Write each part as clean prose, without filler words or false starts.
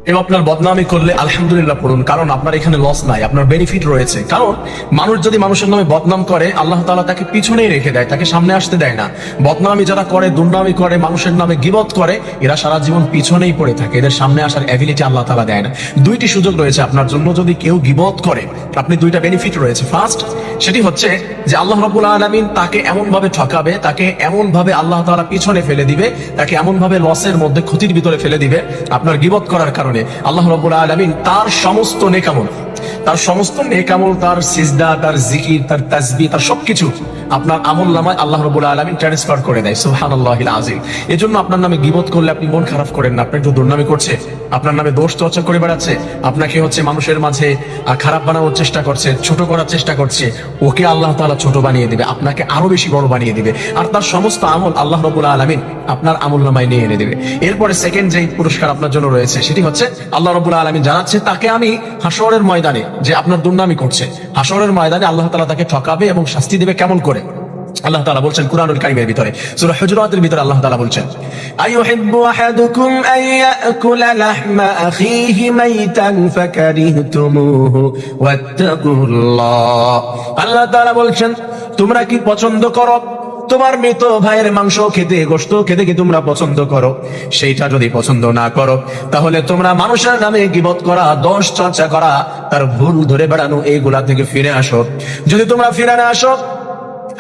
এবং আপনার বদনামি করলে আলহামদুলিল্লাহ পড়ুন, কারণ আপনার এখানে লস নাই, আপনার বেনিফিট রয়েছে। কারণ মানুষ যদি মানুষের নামে বদনাম করে, আল্লাহ তাআলা তাকে পিছনেই রেখে দেয়, তাকে সামনে আসতে দেয় না। বদনামি যারা করে, দুর্নামি করে, মানুষের নামে গীবত করে, এরা সারা জীবন পিছনেই পড়ে থাকে, এদের সামনে আসার অ্যাবিলিটি আল্লাহ তাআলা দেয় না। দুইটি সুযোগ রয়েছে আপনার জন্য, যদি কেউ গীবত করে আপনি দুইটা বেনিফিট রয়েছে। ফার্স্ট, সেটি হচ্ছে যে আল্লাহ রাব্বুল আলামিন তাকে এমন ভাবে ঠকাবে, তাকে এমন ভাবে আল্লাহ তাআলা পিছনে ফেলে দিবে, তাকে এমন ভাবে লসের মধ্যে, ক্ষতির ভিতরে ফেলে দিবে আপনার গীবত করার কারণে। আল্লাহ রাব্বুল আলামিন তার সমস্ত নেকামল, তার সিজদা, তার জিকির, তার তাসবিহ, তার সবকিছু আপনার আমলনামায় আল্লাহ রাব্বুল আলামিন ট্রান্সফার করে দেয়। সুবহানাল্লাহিল আযীম। এজন্য আপনার নামে গীবত করলে আপনি মন খারাপ করেন না। আপনার একটু দুর্নামি করছে, আপনার নামে দোষ চর্চা করে বেড়াচ্ছে, আপনাকে মানুষের মাঝে খারাপ বানানোর চেষ্টা করছে, ছোট করার চেষ্টা করছে, ওকে আল্লাহ তাআলা ছোট বানিয়ে দিবে, আপনাকে আরো বেশি বড় বানিয়ে দিবে। আর তার সমস্ত আমল আল্লাহ রাব্বুল আলামিন আপনার আমলনামায় নিয়ে এনে দিবে। এরপরে সেকেন্ড যে পুরস্কার আপনার জন্য রয়েছে, সেটি হচ্ছে আল্লাহ রাব্বুল আলামিন জানাচ্ছে তাকে আমি হাশরের ময়দানে, যে আপনার দুর্নামি করছে, হাশরের ময়দানে আল্লাহ তাআলা তাকে ঠকাবে এবং শাস্তি দেবে। কেমন করে? আল্লাহ তাআলা বলছেন কুরআনুল কারীমের ভিতরে, সূরা হুজুরাতের ভিতরে আল্লাহ তাআলা বলছেন, আইয়ুহিব্বু আহাদুকুম আইয়াকুলা লাহমা আখিহি মাইতান ফাকারিহতুমুহু ওয়াত্তাকুল্লাহ। আল্লাহ তাআলা বলছেন, তোমরা কি পছন্দ করো তোমার মৃত ভাইয়ের মাংস খেতে, গোশত খেতে কি তোমরা পছন্দ করো? সেইটা যদি পছন্দ না করো, তাহলে তোমরা মানুষের নামে গীবত করা, দোষ চর্চা করা, তার ভুল ধরে বেড়ানো, এইগুলা থেকে ফিরে আসো। যদি তোমরা ফিরে না আসো,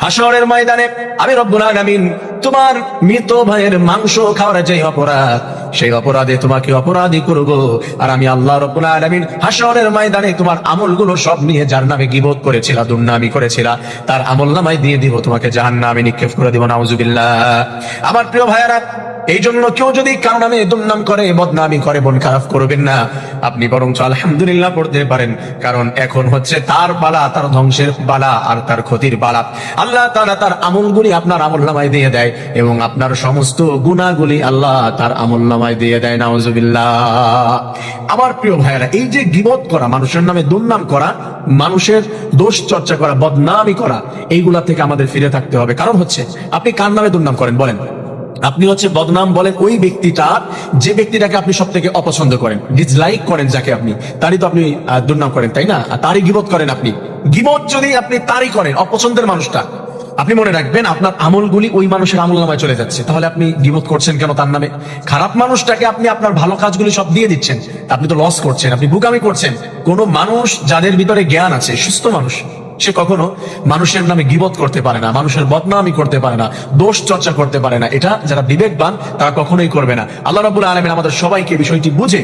হাশরের ময়দানে আমি রব্বুল আলামিন তোমার মৃত ভাইয়ের মাংস খাওয়ার যে অপরাধ, সেই অপরাধে তোমাকে অপরাধী করব। আর আমি আল্লাহ রব্বুল আলামিন হাশরের ময়দানে তোমার আমলগুলো সব নিয়ে, যার নামে গীবত করেছিলা, দুর্নামি করেছিলা, তার আমলনামায় দিয়ে দিব, তোমাকে জাহান্নামে নিক্ষেপ করে দিব। নাউজুবিল্লাহ। আমার প্রিয় ভাইয়েরা, এই জন্য কেউ যদি কারো নামে দুর্নাম করে, বদনামি করে, মন খারাপ করবেন না। আপনি বরঞ্চ আলহামদুলিল্লাহ পড়তে পারেন, কারণ এখন হচ্ছে তার বালা, তার ধ্বংসের বালা আর তার ক্ষতির বালা। আল্লাহ তাআলা তার আমলগুলি আপনার আমলনামায় দিয়ে দেয় এবং আপনার সমস্ত গুনাহগুলি আল্লাহ তার আমলনামায় দিয়ে দেয়। নাউজুবিল্লাহ। আমার প্রিয় ভাইয়েরা, এই যে গীবত করা, মানুষের নামে দুর্নাম করা, মানুষের দোষ চর্চা করা, বদনামি করা, এইগুলা থেকে আমাদের ফিরে থাকতে হবে। কারণ হচ্ছে আপনি কার নামে দুর্নাম করেন বলেন? আপনি বদনাম বলেন ওই ব্যক্তিটা, যে ব্যক্তিটাকে আপনি সব থেকে অপছন্দ করেন, ডিসলাইক করেন, যাকে আপনি, তারই তো আপনি দুর্নাম করেন, তাই না? তারই গীবত করেন আপনি। গীবত যদি আপনি তারই করেন, অপছন্দের মানুষটা, আপনি মনে রাখবেন আপনার আমলগুলি ওই মানুষের আমলনামায় চলে যাচ্ছে। তাহলে আপনি গীবত করছেন কেন তার নামে? খারাপ মানুষটাকে আপনি আপনার ভালো কাজগুলি সব দিয়ে দিচ্ছেন, আপনি তো লস করছেন, আপনি বোকামি করছেন। কোন মানুষ যাদের ভিতরে জ্ঞান আছে, সুস্থ মানুষ, সে কখনো মানুষের নামে গীবত করতে পারে না, মানুষের বদনামি করতে পারে না, দোষ চর্চা করতে পারে না। এটা যারা বিবেকবান তারা কখনোই করবে না। আল্লাহ রাব্বুল আলামিন আমাদের সবাইকে বিষয়টি বুঝে